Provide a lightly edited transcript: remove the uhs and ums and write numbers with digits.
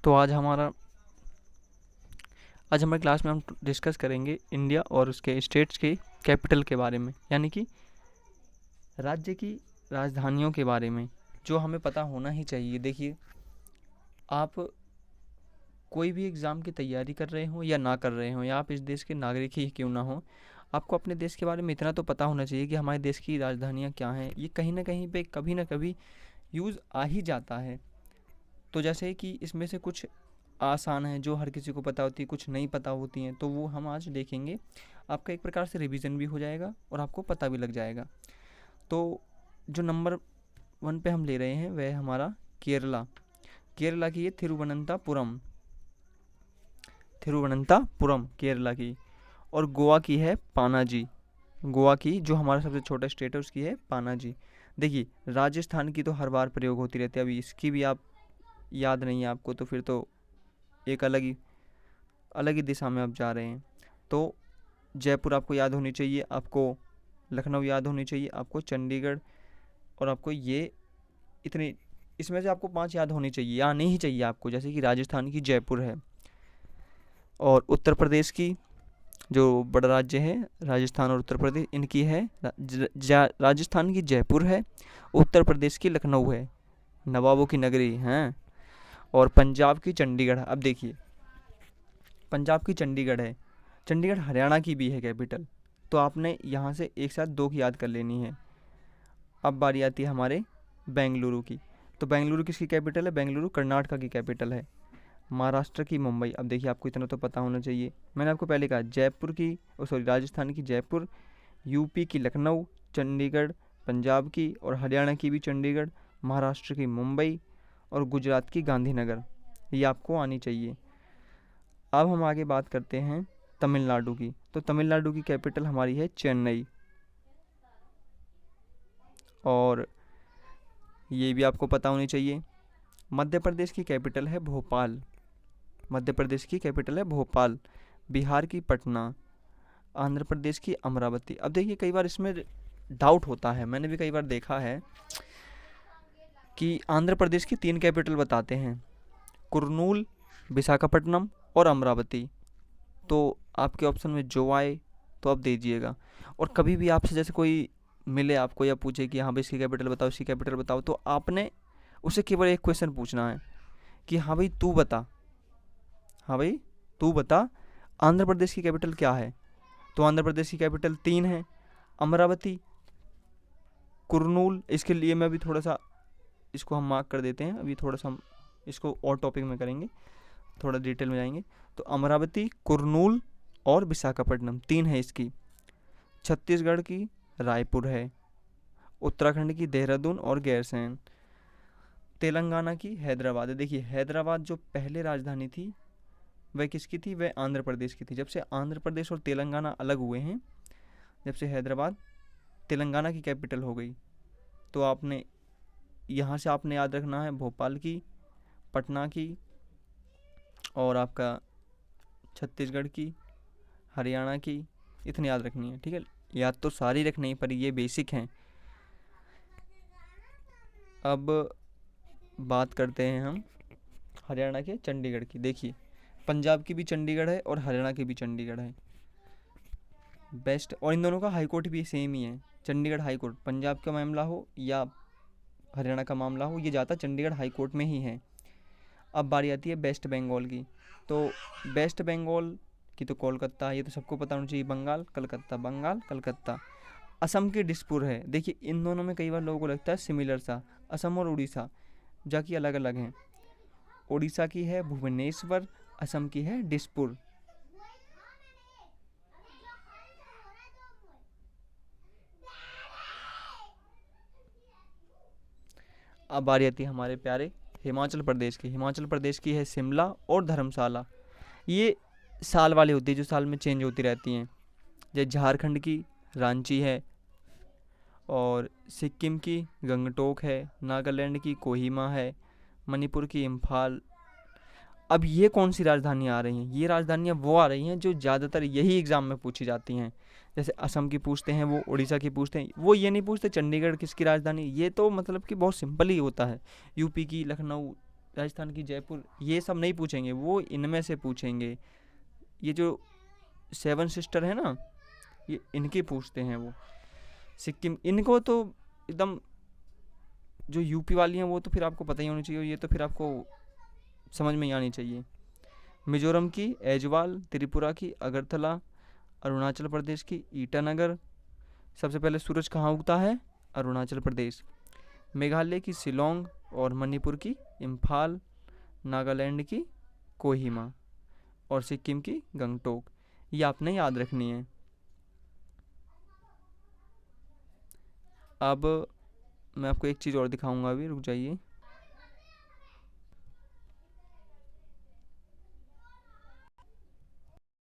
तो आज हमारे क्लास में हम डिस्कस करेंगे इंडिया और उसके स्टेट्स के कैपिटल के बारे में, यानी कि राज्य की राजधानियों के बारे में, जो हमें पता होना ही चाहिए। देखिए, आप कोई भी एग्ज़ाम की तैयारी कर रहे हो या ना कर रहे हो, या आप इस देश के नागरिक ही क्यों ना हो, आपको अपने देश के बारे में इतना तो पता होना चाहिए कि हमारे देश की राजधानियाँ क्या हैं। ये कहीं ना कहीं पे कभी ना कभी यूज़ आ ही जाता है। तो जैसे कि इसमें से कुछ आसान है जो हर किसी को पता होती है, कुछ नहीं पता होती हैं, तो वो हम आज देखेंगे। आपका एक प्रकार से रिवीजन भी हो जाएगा और आपको पता भी लग जाएगा। तो जो नंबर 1 पे हम ले रहे हैं वह है हमारा केरला। केरला की ये थिरुवनंतपुरम केरला की। और गोवा की है पानाजी। गोवा की जो हमारा सबसे छोटा स्टेट है उसकी है पानाजी। देखिए, राजस्थान की तो हर बार प्रयोग होती रहती है, अभी इसकी भी आप याद नहीं है आपको, तो फिर तो एक अलग ही दिशा में आप जा रहे हैं। तो जयपुर आपको याद होनी चाहिए, आपको लखनऊ याद होनी चाहिए, आपको चंडीगढ़, और आपको ये इतनी, इसमें से आपको 5 याद होनी चाहिए, या नहीं चाहिए आपको। जैसे कि राजस्थान की जयपुर है, और उत्तर प्रदेश की जो बड़ा राज्य है राजस्थान और उत्तर प्रदेश, इनकी है राजस्थान की जयपुर है, उत्तर प्रदेश की लखनऊ है, नवाबों की नगरी हैं, और पंजाब की चंडीगढ़। अब देखिए, पंजाब की चंडीगढ़ है, चंडीगढ़ हरियाणा की भी है कैपिटल। तो आपने यहाँ से एक साथ 2 की याद कर लेनी है। अब बारी आती है हमारे बेंगलुरु की। तो बेंगलुरु किसकी कैपिटल है? बेंगलुरु कर्नाटका की कैपिटल है। महाराष्ट्र की मुंबई। अब देखिए, आपको इतना तो पता होना चाहिए, मैंने आपको पहले कहा राजस्थान की जयपुर, यूपी की लखनऊ, चंडीगढ़ पंजाब की, और हरियाणा की भी चंडीगढ़, महाराष्ट्र की मुंबई, और गुजरात की गांधीनगर। ये आपको आनी चाहिए। अब हम आगे बात करते हैं तमिलनाडु की। तो तमिलनाडु की कैपिटल हमारी है चेन्नई, और ये भी आपको पता होनी चाहिए। मध्य प्रदेश की कैपिटल है भोपाल। मध्य प्रदेश की कैपिटल है भोपाल। बिहार की पटना। आंध्र प्रदेश की अमरावती। अब देखिए, कई बार इसमें डाउट होता है, मैंने भी कई बार देखा है कि आंध्र प्रदेश की 3 कैपिटल बताते हैं, कुर्नूल, विशाखापट्टनम और अमरावती। तो आपके ऑप्शन में जो आए तो आप दीजिएगा। और कभी भी आपसे जैसे कोई मिले आपको या पूछे कि हाँ भाई इसकी कैपिटल बताओ, इसकी कैपिटल बताओ, तो आपने उसे केवल एक क्वेश्चन पूछना है कि हाँ भाई तू बता आंध्र प्रदेश की कैपिटल क्या है। तो आंध्र प्रदेश की कैपिटल 3 है, अमरावती, कुर्नूल। इसके लिए मैं अभी थोड़ा सा इसको हम मार्क कर देते हैं, अभी थोड़ा सा हम इसको और टॉपिक में करेंगे, थोड़ा डिटेल में जाएंगे। तो अमरावती, कुर्नूल और विशाखापट्टनम 3 है इसकी। छत्तीसगढ़ की रायपुर है, उत्तराखंड की देहरादून और गैरसैंण, तेलंगाना की हैदराबाद है। देखिए, हैदराबाद जो पहले राजधानी थी वह किसकी थी? वह आंध्र प्रदेश की थी। जब से आंध्र प्रदेश और तेलंगाना अलग हुए हैं, जब से हैदराबाद तेलंगाना की कैपिटल हो गई, तो आपने यहाँ से आपने याद रखना है भोपाल की, पटना की, और आपका छत्तीसगढ़ की, हरियाणा की, इतनी याद रखनी है। ठीक है, याद तो सारी रखनी है पर ये बेसिक हैं। अब बात करते हैं हम हरियाणा के चंडीगढ़ की। देखिए, पंजाब की भी चंडीगढ़ है और हरियाणा की भी चंडीगढ़ है, बेस्ट। और इन दोनों का हाई कोर्ट भी सेम ही है, चंडीगढ़ हाई कोर्ट। पंजाब का मामला हो या हरियाणा का मामला हो, ये जाता चंडीगढ़ हाई कोर्ट में ही है। अब बारी आती है वेस्ट बंगाल की। तो वेस्ट बंगाल की तो कोलकाता, ये तो सबको पता होना चाहिए, बंगाल कलकत्ता। असम की दिसपुर है। देखिए, इन दोनों में कई बार लोगों को लगता है सिमिलर सा, असम और उड़ीसा, जाकि अलग अलग हैं। उड़ीसा की है भुवनेश्वर, असम की है दिसपुर। अब बारी आती है हमारे प्यारे हिमाचल प्रदेश की। हिमाचल प्रदेश की है शिमला और धर्मशाला। ये साल वाली होती है, जो साल में चेंज होती रहती हैं। जैसे झारखंड की रांची है, और सिक्किम की गंगटोक है, नागालैंड की कोहिमा है, मणिपुर की इम्फाल। अब ये कौन सी राजधानियाँ आ रही हैं? ये राजधानियाँ वो आ रही हैं जो ज़्यादातर यही एग्ज़ाम में पूछी जाती हैं। जैसे असम की पूछते हैं, वो उड़ीसा की पूछते हैं, वो ये नहीं पूछते चंडीगढ़ किसकी राजधानी। ये तो मतलब कि बहुत सिंपल ही होता है। यूपी की लखनऊ, राजस्थान की जयपुर, ये सब नहीं पूछेंगे, वो इनमें से पूछेंगे। ये जो 7 सिस्टर है ना, ये इनके पूछते हैं वो। सिक्किम, इनको तो एकदम, जो यूपी वाली हैं वो तो फिर आपको पता ही होनी चाहिए, ये तो फिर आपको समझ में ही आनी चाहिए। मिजोरम की ऐजवाल, त्रिपुरा की अगरतला, अरुणाचल प्रदेश की ईटानगर। सबसे पहले सूरज कहाँ उगता है? अरुणाचल प्रदेश। मेघालय की शिलोंग और मणिपुर की इम्फाल, नागालैंड की कोहिमा और सिक्किम की गंगटोक। ये आपने याद रखनी है। अब मैं आपको एक चीज़ और दिखाऊंगा, अभी रुक जाइए।